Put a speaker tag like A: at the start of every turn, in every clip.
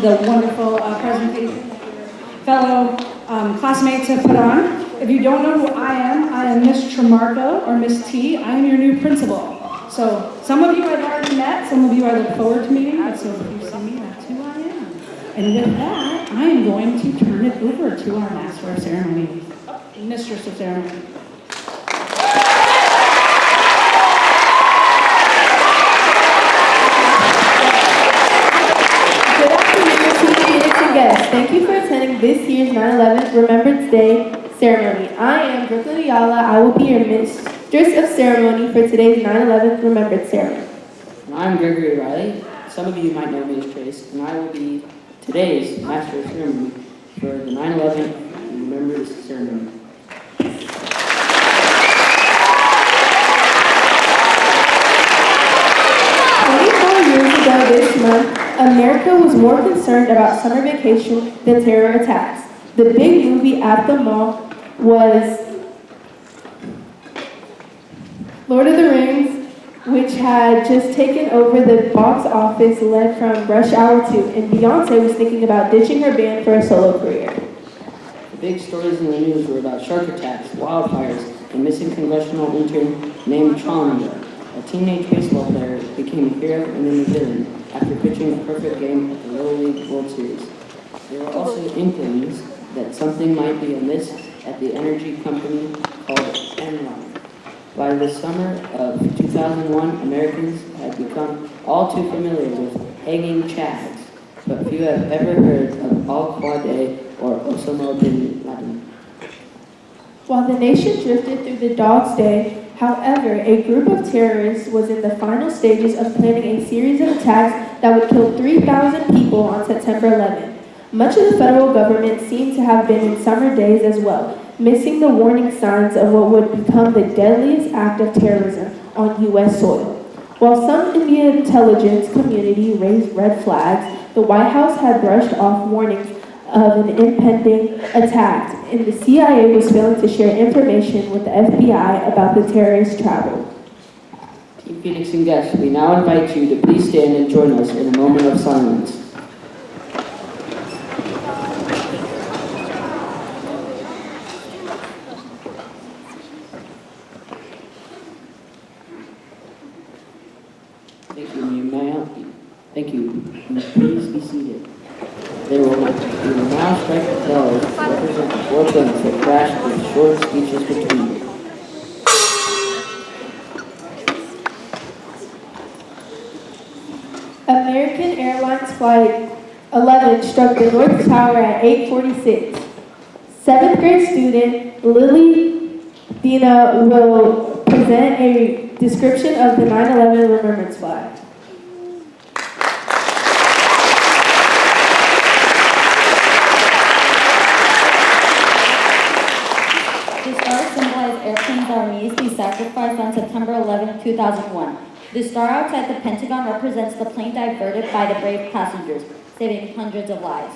A: the wonderful presentation that your fellow classmates have put on. If you don't know who I am Miss Tremarco, or Miss T. I am your new principal. So some of you I've already met, some of you I look forward to meeting, but so if you see me, that's who I am. And with that, I am going to turn it over to our Master of Ceremony, Mistress of Ceremony.
B: Guests, thank you for attending this year's 9/11 Remembrance Day ceremony. I am Brooklyn Ayala. I will be your Mistress of Ceremony for today's 9/11 Remembrance ceremony.
C: I'm Gregory Riley. Some of you might know me as Trace, and I will be today's Master of Ceremony for the 9/11 Remembrance ceremony.
B: 24 years ago this month, America was more concerned about summer vacation than terror attacks. The big movie at the mall was Lord of the Rings, which had just taken over the box office led from Rush Hour 2, and Beyonce was thinking about ditching her band for a solo career.
C: The big stories in the news were about shark attacks, wildfires, and missing congressional intern named Challenger. A teenage baseball player became a hero and then a villain after pitching a perfect game at the Little League World Series. There were also inklings that something might be amiss at the energy company called Enron. By the summer of 2001, Americans had become all too familiar with hanging chads, but few have ever heard of Al-Qaeda or Osama bin Laden.
B: While the nation drifted through the Dog's Day, however, a group of terrorists was in the final stages of planning a series of attacks that would kill 3,000 people on September 11th. Much of the federal government seemed to have been in summer days as well, missing the warning signs of what would become the deadliest act of terrorism on U.S. soil. While some in the intelligence community raised red flags, the White House had brushed off warnings of an impending attack, and the CIA was failing to share information with the FBI about the terrorist travel.
C: Team Phoenix and guests, we now invite you to please stand and join us in a moment of silence. Thank you, ma'am. Thank you. Please be seated. We will now strike the bells to represent the four planes that crashed with short speeches between them.
B: American Airlines Flight 11 struck the North Tower at 8:46. 7th grade student Lily Dina will present a description of the 9/11 Remembrance flag.
D: The stars symbolize airplanes that were needlessly sacrificed on September 11, 2001. The star outside the Pentagon represents the plane diverted by the brave passengers, saving hundreds of lives.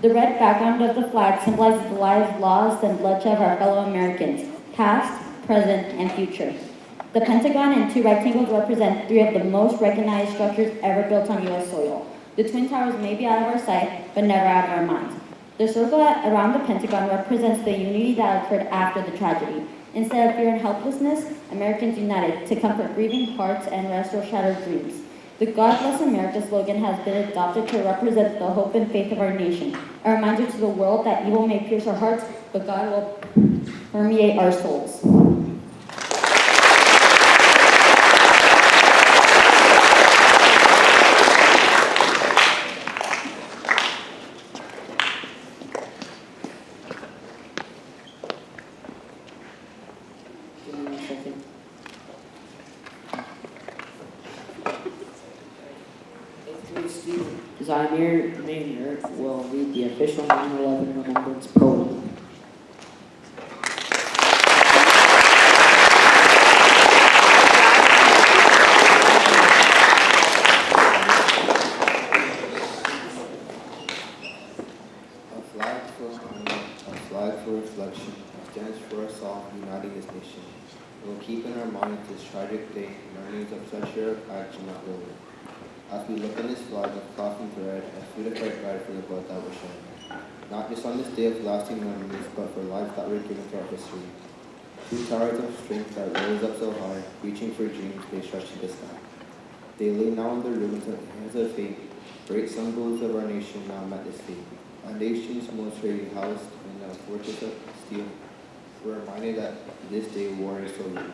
D: The red background of the flag symbolizes the lives lost and bloodshed of our fellow Americans, past, present, and future. The Pentagon and two rectangles represent three of the most recognized structures ever built on U.S. soil. The Twin Towers may be out of our sight, but never out of our minds. The circle around the Pentagon represents the unity that occurred after the tragedy. Instead of fear and helplessness, Americans united to comfort grieving hearts and restore shattered dreams. The God Bless America slogan has been adopted to represent the hope and faith of our nation, a reminder to the world that evil may pierce our hearts, but God will permeate our souls.
C: Zamir Maynard will read the official 9/11 Remembrance poem.
E: A flag for reflection, stands for us all, uniting this nation. We will keep in our minds this tragic day, learnings of such a act should not linger. As we look on this flag of cloth and thread, as food of fight guide for the blood that was shed. Not just on this day of lasting memories, but for lives that were given throughout history. Two towers of strength that rose up so high, reaching for dreams they stretched to the sky. They lay now in their ruins at the hands of fate. Great symbols of our nation now met this fate. Our nation's military housed in a fortress of steel. We're reminded that this day war is so real.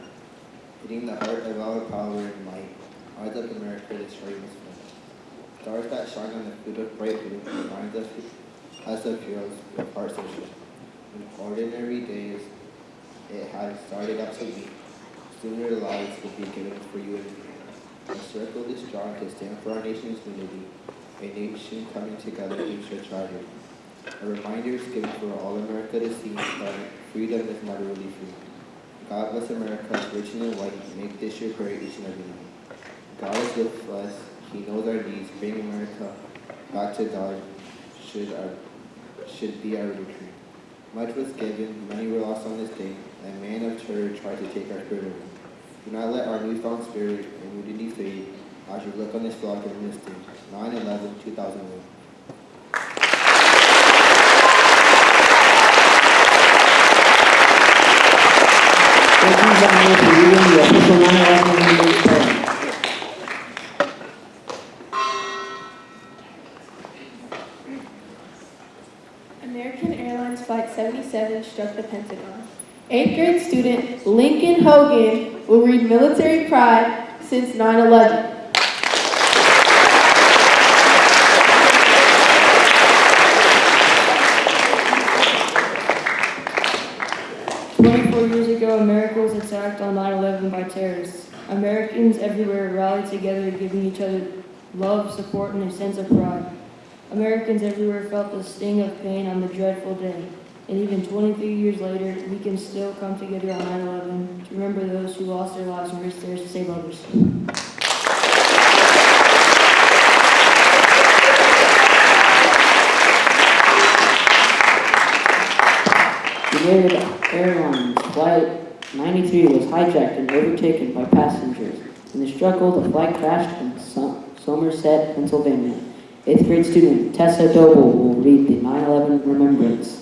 E: Hitting the heart of our power and might, eyes of America, the striving flame. Stars that shine on the foot of bright blue remind us as of heroes with hearts so sure. In ordinary days, it had started up so weak. Sooner lives would be given for you and me. A circle this strong to stand for our nation's unity, a nation coming together to show tragedy. A reminder is given for all America to see that freedom is never really free. God bless America, rich and white, make this your prayer each and every night. God is with us, He knows our needs, bring America back to God should be our retreat. Much was given, many were lost on this day, and man of terror tried to take our spirit away. Do not let our newfound spirit and unity fade as you look on this flag on this day, 9/11/2001.
C: Thank you, John, for reading the official 9/11 Remembrance prayer.
B: American Airlines Flight 77 struck the Pentagon. 8th grade student Lincoln Hogan will read military pride since 9/11.
F: 24 years ago, America was attacked on 9/11 by terrorists. Americans everywhere rallied together, giving each other love, support, and a sense of pride. Americans everywhere felt the sting of pain on the dreadful day. And even 23 years later, we can still come together on 9/11 to remember those who lost their lives and risked theirs to save others.
C: United Airlines Flight 93 was hijacked and overtaken by passengers. In the struggle, the flight crashed in Somerset, Pennsylvania. 8th grade student Tessa Doble will read the 9/11 Remembrance.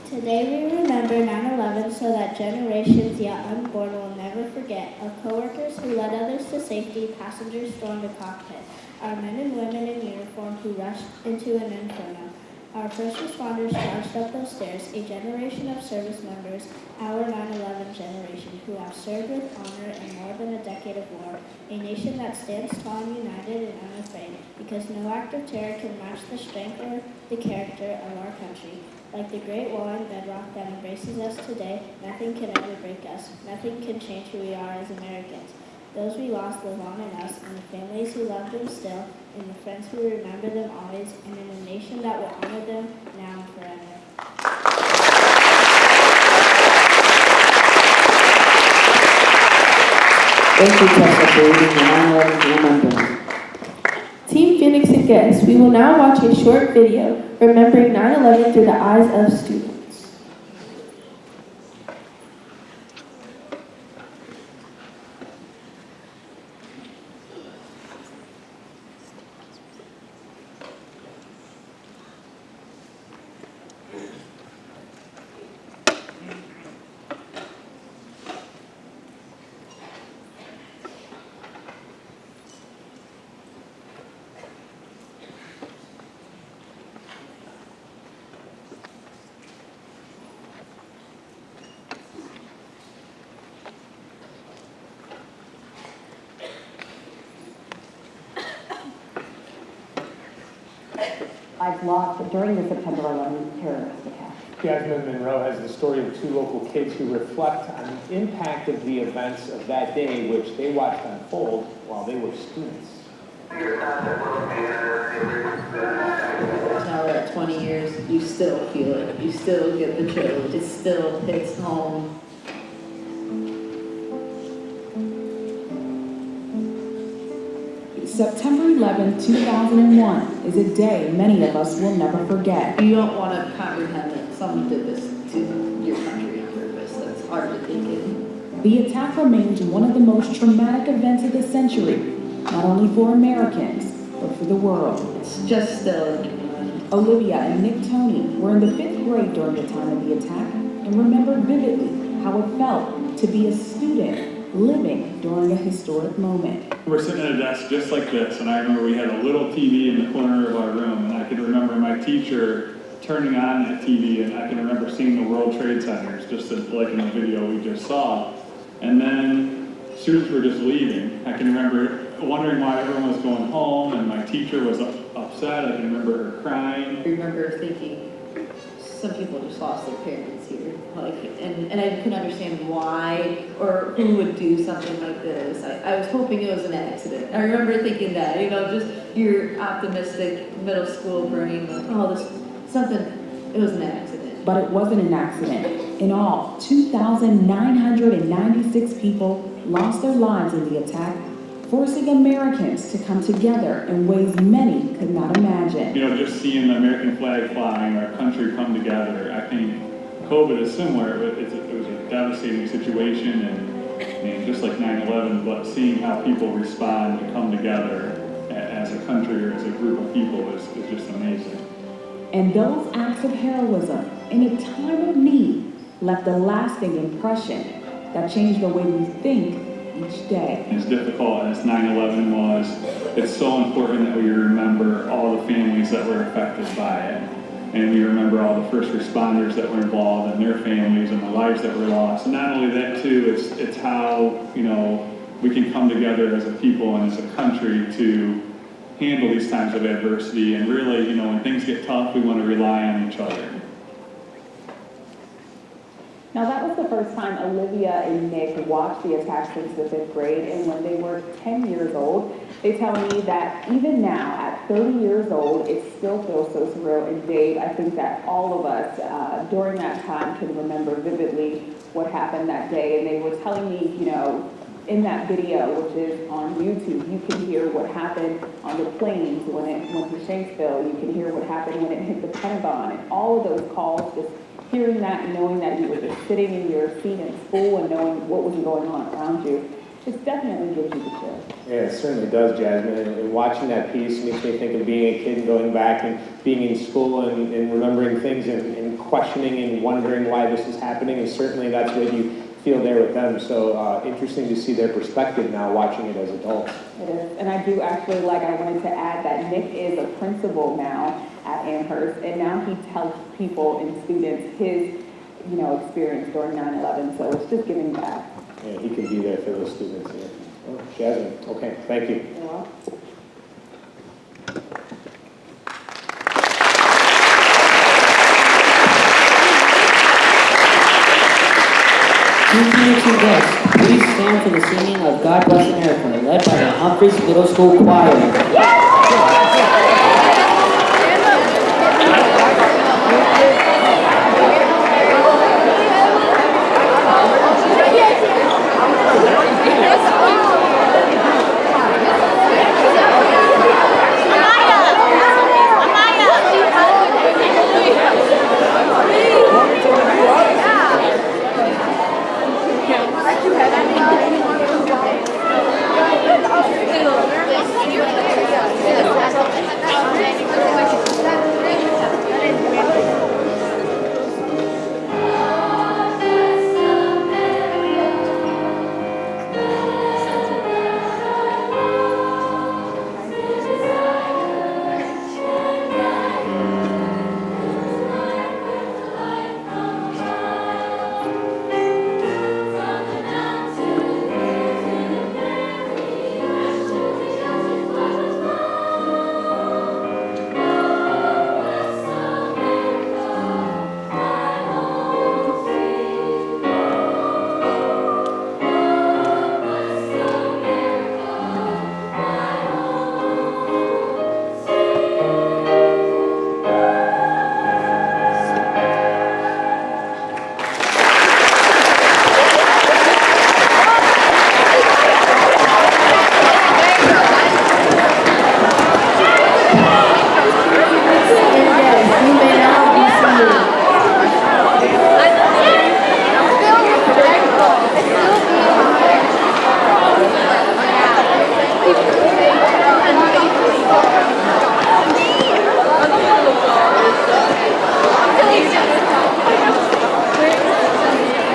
G: Today we remember 9/11 so that generations yet unborn will never forget. Our coworkers who led others to safety, passengers stormed the cockpit. Our men and women in uniform who rushed into an inferno. Our first responders charged up those stairs, a generation of service members, our 9/11 generation, who have served with honor in more than a decade of war, a nation that stands tall and united and unafraid, because no act of terror can match the strength or the character of our country. Like the great wall and bedrock that embraces us today, nothing can ever break us. Nothing can change who we are as Americans. Those we lost live on in us, and the families who love them still, and the friends who remember them always, and in a nation that will honor them now and forever.
C: Thank you, Tessa, for reading the 9/11 Remembrance.
B: Team Phoenix and guests, we will now watch a short video remembering 9/11 through the eyes of students.
H: I've lost during the September 11th terrorist attack.
I: Jasmine Monroe has the story of two local kids who reflect on the impact of the events of that day, which they watched unfold while they were students.
J: Now we're at 20 years, you still feel it. You still get the chills. It still hits home.
K: September 11, 2001 is a day many of us will never forget.
J: You don't want to comprehend that someone did this to your country on purpose.
K: the attack remains one of the most traumatic events of the century, not only for Americans, but for the world.
J: It's just still.
K: Olivia and Nick Tony were in the 5th grade during the time of the attack and remember vividly how it felt to be a student living during a historic moment.
L: We're sitting at a desk just like this, and I remember we had a little TV in the corner of our room, and I can remember my teacher turning on that TV, and I can remember seeing the World Trade Centers, just like in the video we just saw. And then students were just leaving. I can remember wondering why everyone was going home, and my teacher was upset. I can remember her crying.
J: I remember thinking, some people just lost their parents here. And I couldn't understand why or who would do something like this. I was hoping it was an accident. I remember thinking that, just your optimistic middle school brain, it was an accident.
K: But it wasn't an accident. In all, 2,996 people lost their lives in the attack, forcing Americans to come together in ways many could not imagine.
L: Just seeing the American flag flying, our country come together, I think COVID is similar. It was a devastating situation, and just like 9/11, but seeing how people respond and come together as a country or as a group of people is just amazing.
K: And those acts of heroism in a time of need left a lasting impression that changed the way we think each day.
L: As difficult as 9/11 was, it's so important that we remember all the families that were affected by it. And we remember all the first responders that were involved and their families and the lives that were lost. And not only that too, it's how, we can come together as a people and as a country to handle these times of adversity. And really, when things get tough, we want to rely on each other.
M: Now that was the first time Olivia and Nick watched the attack since the 5th grade, and when they were 10 years old, they tell me that even now, at 30 years old, it still feels so surreal. And Dave, I think that all of us during that time can remember vividly what happened that day. And they were telling me, in that video, which is on YouTube, you can hear what happened on the planes when it went to Shanksville. You can hear what happened when it hit the Pentagon, and all of those calls, just hearing that and knowing that you were just sitting in your seat in school and knowing what was going on around you, it definitely gives you the chills.
I: Yeah, it certainly does, Jasmine. And watching that piece makes me think of being a kid and going back and being in school and remembering things and questioning and wondering why this is happening. And certainly that's what you feel there with them. So interesting to see their perspective now watching it as adults.
M: It is. And I do actually I wanted to add that Nick is a principal now at Amherst, and now he tells people and students his, experience during 9/11. So it's just giving back.
I: Yeah, he can be there for those students. Yeah. Oh, Jasmine, okay, thank you.
M: You're welcome.
C: Two guests, please stand for the singing of God Bless America, led by the Humphreys Middle School Choir.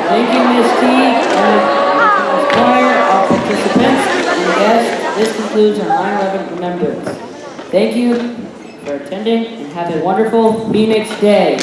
C: Thank you, Ms. T, and the HMS choir, all participants, and guests. This concludes our 9/11 Remembrance. Thank you for attending, and have a wonderful Phoenix Day.